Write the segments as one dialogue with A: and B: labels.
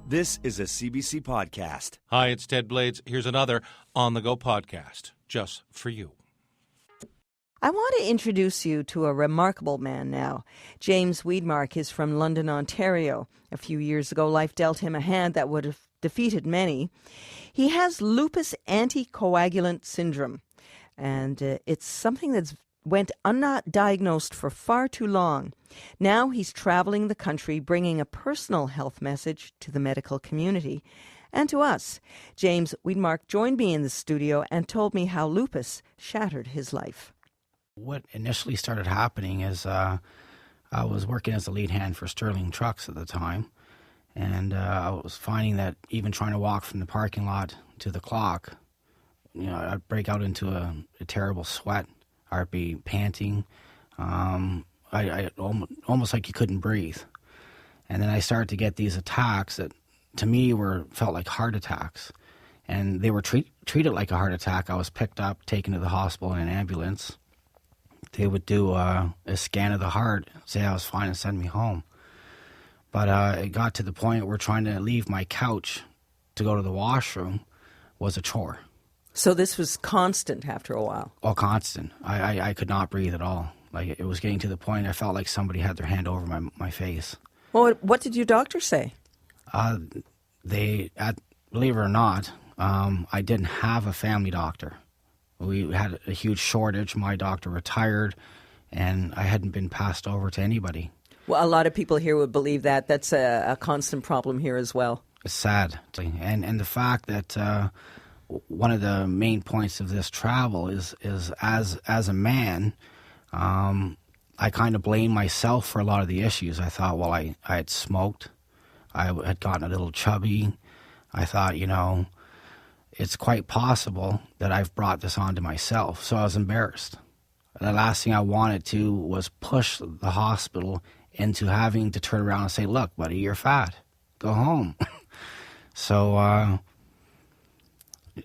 A: This is a CBC podcast.
B: Hi, it's Ted Blades. Here's another On the Go podcast, just for you.
C: I want to introduce you to a remarkable man now. James Weedmark is from London, Ontario. A few years ago, life dealt him a hand that would have defeated many. He has lupus anticoagulant syndrome, and it's something that's went undiagnosed for far too long. Now he's traveling the country bringing a personal health message to the medical community and to us. James Weedmark joined me in the studio and told me how lupus shattered his life.
D: What initially started happening is I was working as a lead hand for Sterling Trucks at the time, and I was finding that even trying to walk from the parking lot to the clock, I'd break out into a terrible sweat. I'd be panting. I almost like you couldn't breathe. And then I started to get these attacks that to me felt like heart attacks. And they were treated like a heart attack. I was picked up, taken to the hospital in an ambulance. They would do a scan of the heart, say I was fine, and send me home. But it got to the point where trying to leave my couch to go to the washroom was a chore.
C: So this was constant after a while?
D: Oh, constant. I could not breathe at all. Like, it was getting to the point I felt like somebody had their hand over my face.
C: Well, what did your doctor say?
D: Believe it or not, I didn't have a family doctor. We had a huge shortage. My doctor retired, and I hadn't been passed over to anybody.
C: Well, a lot of people here would believe that. That's a constant problem here as well.
D: It's sad. And the fact that one of the main points of this travel is as a man, I kind of blame myself for a lot of the issues. I thought, well, I had smoked. I had gotten a little chubby. I thought, it's quite possible that I've brought this onto myself. So I was embarrassed. The last thing I wanted to was push the hospital into having to turn around and say, look, buddy, you're fat. Go home. So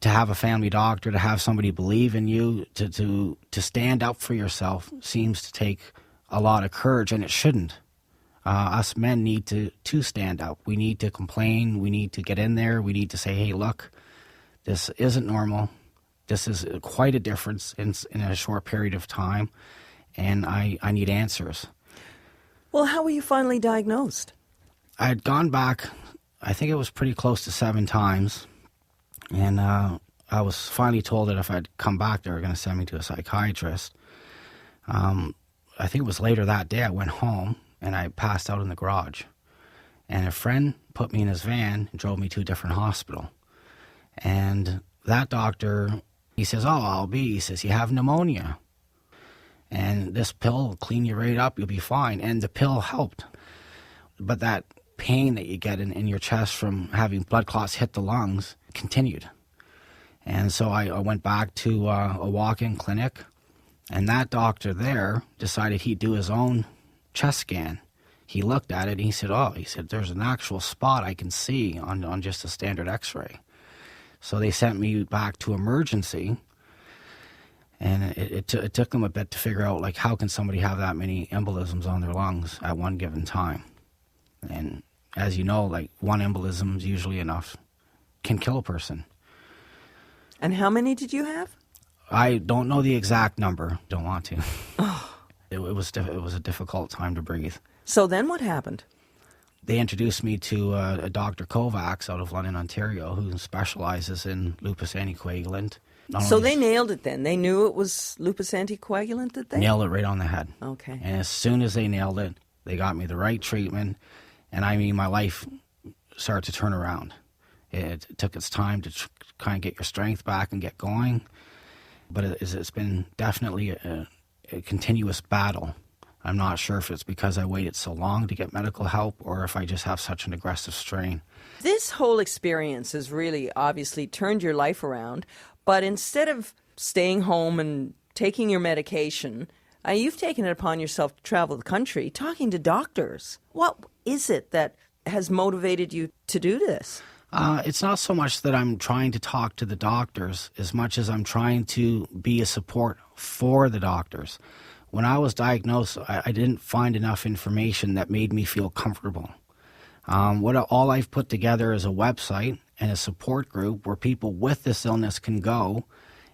D: to have a family doctor, to have somebody believe in you, to stand up for yourself seems to take a lot of courage, and it shouldn't. Us men need to stand up. We need to complain. We need to get in there. We need to say, hey, look, this isn't normal. This is quite a difference in a short period of time, and I need answers.
C: Well, how were you finally diagnosed?
D: I had gone back, I think it was pretty close to 7 times, and I was finally told that if I'd come back, they were going to send me to a psychiatrist. I think it was later that day I went home, and I passed out in the garage. And a friend put me in his van and drove me to a different hospital. And that doctor, he says, he says, you have pneumonia. And this pill will clean you right up, you'll be fine. And the pill helped. But that pain that you get in your chest from having blood clots hit the lungs continued. And so I went back to a walk-in clinic, and that doctor there decided he'd do his own chest scan. He looked at it and he said, there's an actual spot I can see on just a standard x-ray. So they sent me back to emergency, and it took them a bit to figure out, like, how can somebody have that many embolisms on their lungs at one given time? And as you know, like, one embolism is usually enough, can kill a person.
C: And how many did you have?
D: I don't know the exact number. Don't want to. Oh. It was a difficult time to breathe.
C: So then what happened?
D: They introduced me to a Dr. Kovacs out of London, Ontario, who specializes in lupus anticoagulant.
C: So they nailed it then. They knew it was lupus anticoagulant, did they?
D: Nailed it right on the head.
C: Okay.
D: And as soon as they nailed it, they got me the right treatment. And I mean, my life started to turn around. It took its time to kind of get your strength back and get going. But it's been definitely a continuous battle. I'm not sure if it's because I waited so long to get medical help or if I just have such an aggressive strain.
C: This whole experience has really obviously turned your life around, but instead of staying home and taking your medication, you've taken it upon yourself to travel the country, talking to doctors. What is it that has motivated you to do this?
D: It's not so much that I'm trying to talk to the doctors as much as I'm trying to be a support for the doctors. When I was diagnosed, I didn't find enough information that made me feel comfortable. All I've put together is a website and a support group where people with this illness can go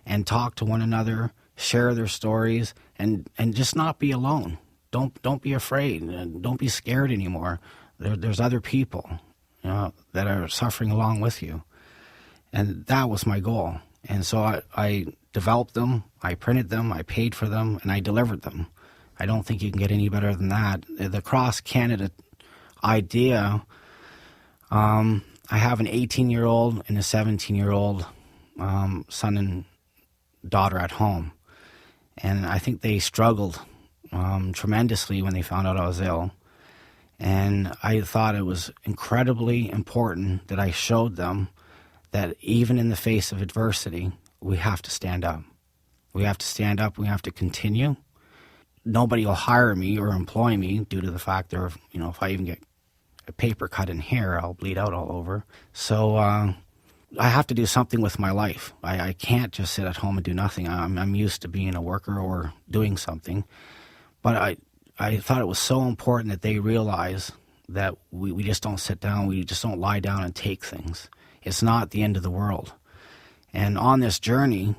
D: and talk to one another, share their stories, and just not be alone. Don't be afraid. Don't be scared anymore. There's other people, that are suffering along with you. And that was my goal. And so I developed them, I printed them, I paid for them, and I delivered them. I don't think you can get any better than that. The cross-Canada idea, I have an 18-year-old and a 17-year-old son and daughter at home. And I think they struggled tremendously when they found out I was ill. And I thought it was incredibly important that I showed them that even in the face of adversity, we have to stand up. We have to stand up. We have to continue. Nobody will hire me or employ me due to the fact that, if I even get a paper cut in here, I'll bleed out all over. So I have to do something with my life. I can't just sit at home and do nothing. I'm used to being a worker or doing something. But I thought it was so important that they realize that we just don't sit down. We just don't lie down and take things. It's not the end of the world. And on this journey,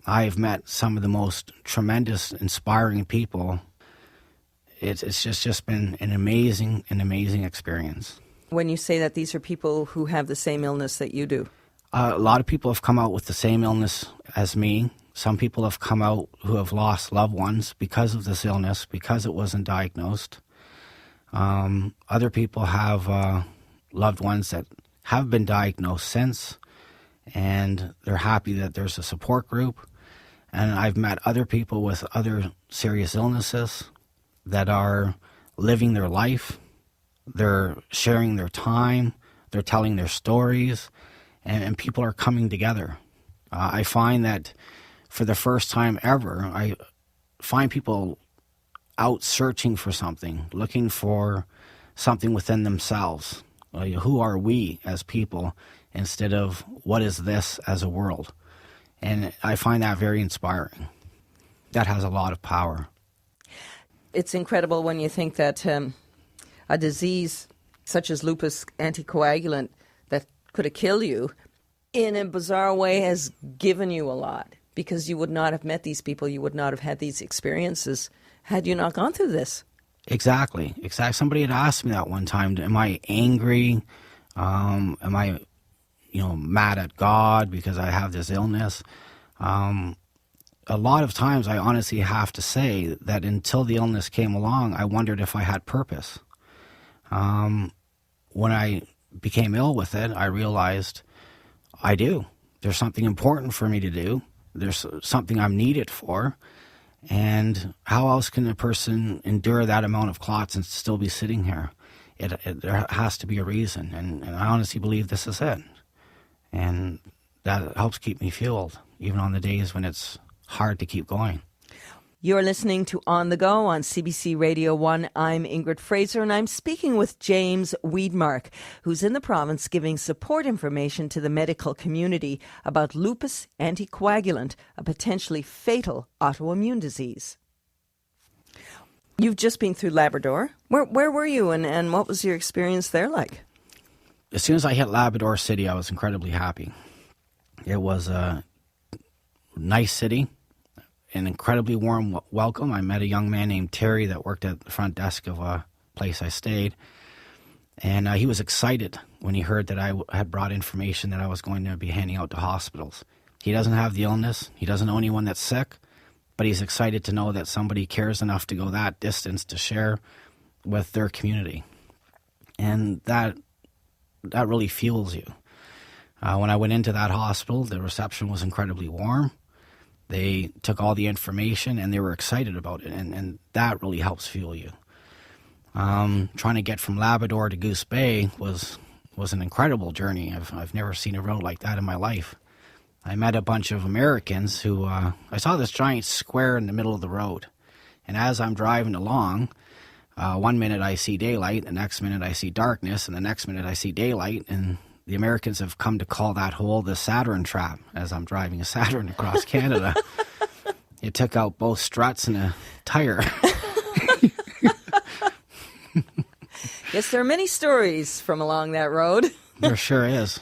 D: I've met some of the most tremendous, inspiring people. It's just been an amazing experience.
C: When you say that these are people who have the same illness that you do?
D: A lot of people have come out with the same illness as me. Some people have come out who have lost loved ones because of this illness, because it wasn't diagnosed. Other people have loved ones that have been diagnosed since, and they're happy that there's a support group. And I've met other people with other serious illnesses that are living their life. They're sharing their time. They're telling their stories, and people are coming together. I find that for the first time ever, I find people out searching for something, looking for something within themselves. Who are we as people instead of what is this as a world? And I find that very inspiring. That has a lot of power.
C: It's incredible when you think that a disease such as lupus anticoagulant that could have killed you, in a bizarre way, has given you a lot, because you would not have met these people, you would not have had these experiences had you not gone through this. Exactly.
D: Somebody had asked me that one time, am I angry? Am I, mad at God because I have this illness? A lot of times I honestly have to say that until the illness came along, I wondered if I had purpose. When I became ill with it, I realized I do. There's something important for me to do. There's something I'm needed for. And how else can a person endure that amount of clots and still be sitting here? There has to be a reason. And I honestly believe this is it. And that helps keep me fueled, even on the days when it's hard to keep going.
C: You're listening to On the Go on CBC Radio 1. I'm Ingrid Fraser, and I'm speaking with James Weedmark, who's in the province giving support information to the medical community about lupus anticoagulant, a potentially fatal autoimmune disease. You've just been through Labrador. Where were you, and what was your experience there like?
D: As soon as I hit Labrador City, I was incredibly happy. It was a nice city. An incredibly warm welcome. I met a young man named Terry that worked at the front desk of a place I stayed. And he was excited when he heard that I had brought information that I was going to be handing out to hospitals. He doesn't have the illness. He doesn't know anyone that's sick. But he's excited to know that somebody cares enough to go that distance to share with their community. And that really fuels you. When I went into that hospital, the reception was incredibly warm. They took all the information and they were excited about it, and that really helps fuel you. Trying to get from Labrador to Goose Bay was an incredible journey. I've never seen a road like that in my life. I met a bunch of Americans who, I saw this giant square in the middle of the road, and as I'm driving along, one minute I see daylight, the next minute I see darkness, and the next minute I see daylight, and the Americans have come to call that hole the Saturn trap, as I'm driving a Saturn across Canada. It took out both struts and a tire.
C: Yes, there are many stories from along that road.
D: There sure is.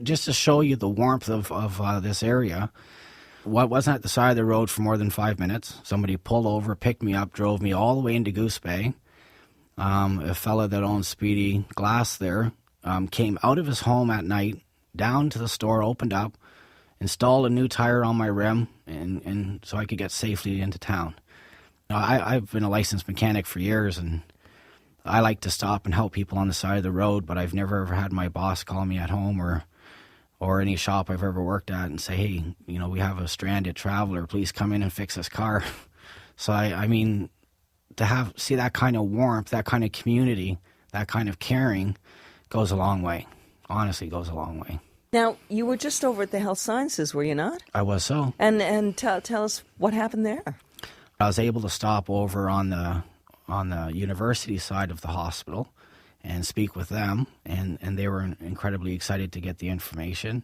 D: Just to show you the warmth of this area, what wasn't at the side of the road for more than 5 minutes. Somebody pulled over, picked me up, drove me all the way into Goose Bay. A fella that owns Speedy Glass there came out of his home at night, down to the store, opened up, installed a new tire on my rim, and so I could get safely into town. Now, I've been a licensed mechanic for years, and I like to stop and help people on the side of the road, but I've never ever had my boss call me at home or any shop I've ever worked at and say, hey, we have a stranded traveler, please come in and fix this car. So, I mean, to see that kind of warmth, that kind of community, that kind of caring goes a long way. Honestly, goes a long way.
C: Now, you were just over at the Health Sciences, were you not?
D: I was so.
C: And tell us what happened there.
D: I was able to stop over on the university side of the hospital and speak with them, and they were incredibly excited to get the information.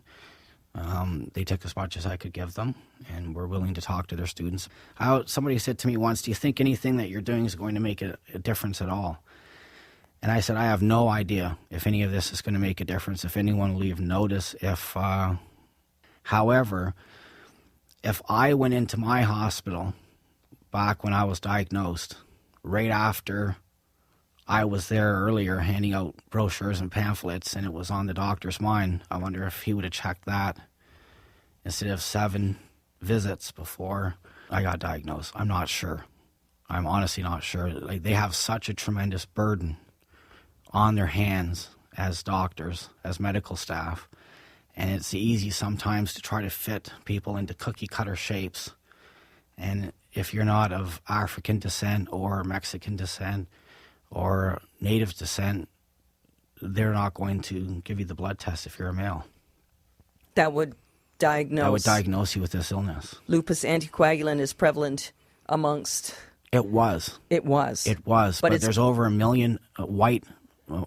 D: They took as much as I could give them and were willing to talk to their students. Somebody said to me once, do you think anything that you're doing is going to make a difference at all? And I said, I have no idea if any of this is going to make a difference, if anyone will even notice. However, if I went into my hospital back when I was diagnosed, right after I was there earlier handing out brochures and pamphlets, and it was on the doctor's mind, I wonder if he would have checked that instead of 7 visits before I got diagnosed. I'm not sure. I'm honestly not sure. Like, they have such a tremendous burden on their hands as doctors, as medical staff, and it's easy sometimes to try to fit people into cookie-cutter shapes. And if you're not of African descent or Mexican descent or native descent, they're not going to give you the blood test if you're a male.
C: That would diagnose
D: you with this illness.
C: Lupus anticoagulant is prevalent amongst...
D: It was. But there's over 1 million white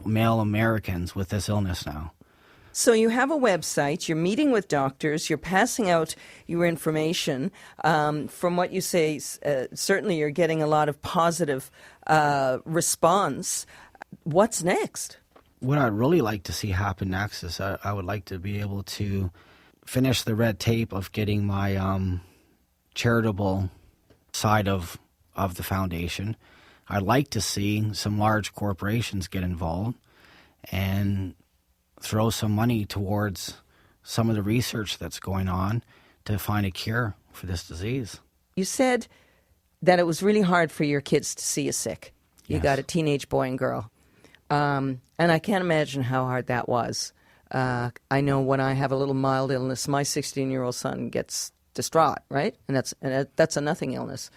D: male Americans with this illness now.
C: So you have a website, you're meeting with doctors, you're passing out your information. From what you say, certainly you're getting a lot of positive response. What's next?
D: What I'd really like to see happen next is I would like to be able to finish the red tape of getting my charitable side of the foundation. I'd like to see some large corporations get involved and throw some money towards some of the research that's going on to find a cure for this disease.
C: You said that it was really hard for your kids to see you sick. You
D: Yes.
C: got a teenage boy and girl. And I can't imagine how hard that was. I know when I have a little mild illness, my 16-year-old son gets distraught, right? And that's a nothing illness.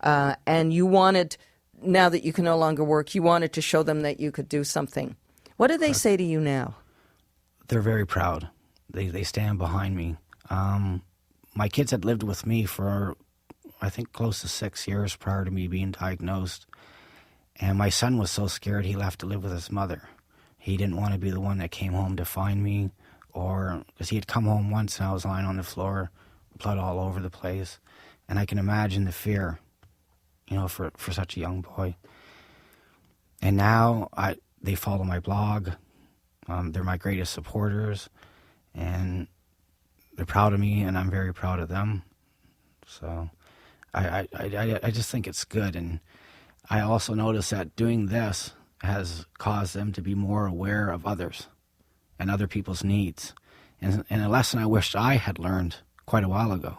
C: And you wanted, now that you can no longer work, you wanted to show them that you could do something. What do they say to you now?
D: They're very proud. They stand behind me. My kids had lived with me for, I think, close to 6 years prior to me being diagnosed. And my son was so scared he left to live with his mother. He didn't want to be the one that came home to find me, or because he had come home once and I was lying on the floor, blood all over the place. And I can imagine the fear, for such a young boy. And now they follow my blog. They're my greatest supporters, and they're proud of me, and I'm very proud of them. So I just think it's good. And I also notice that doing this has caused them to be more aware of others and other people's needs. And a lesson I wished I had learned quite a while ago.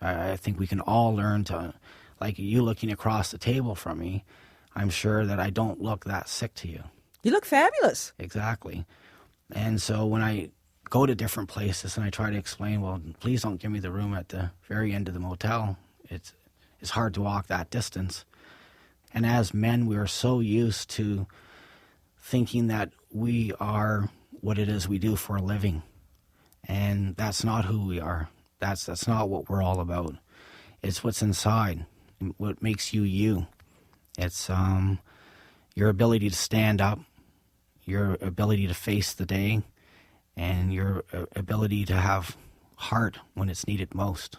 D: I think we can all learn to, like you looking across the table from me, I'm sure that I don't look that sick to you.
C: You look fabulous.
D: Exactly. And so when I go to different places and I try to explain, well, please don't give me the room at the very end of the motel. It's hard to walk that distance. And as men, we are so used to thinking that we are what it is we do for a living. And that's not who we are. That's not what we're all about. It's what's inside, what makes you you. It's your ability to stand up, your ability to face the day, and your ability to have heart when it's needed most.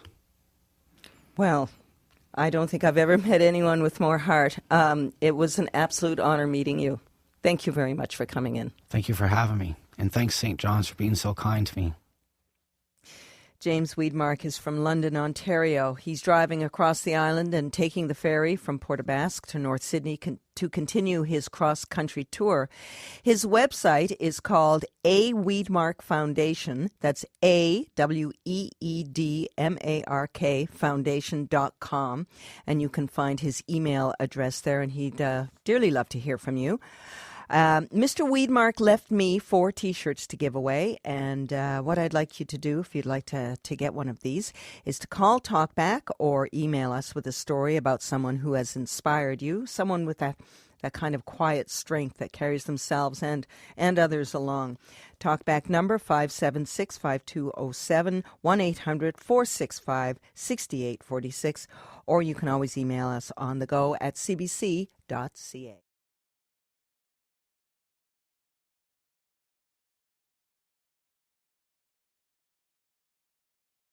C: Well, I don't think I've ever met anyone with more heart. It was an absolute honor meeting you. Thank you very much for coming in.
D: Thank you for having me. And thanks, St. John's, for being so kind to me.
C: James Weedmark is from London, Ontario. He's driving across the island and taking the ferry from Port aux Basques to North Sydney to continue his cross-country tour. His website is called A Weedmark Foundation. That's AWEEDMARK Foundation.com. And you can find his email address there, and he'd dearly love to hear from you. Mr. Weedmark left me 4 T-shirts to give away, and what I'd like you to do, if you'd like to get one of these, is to call Talkback or email us with a story about someone who has inspired you, someone with that kind of quiet strength that carries themselves and others along. Talkback number 576-5207, 1-800-465-6846, or you can always email us on the go at cbc.ca.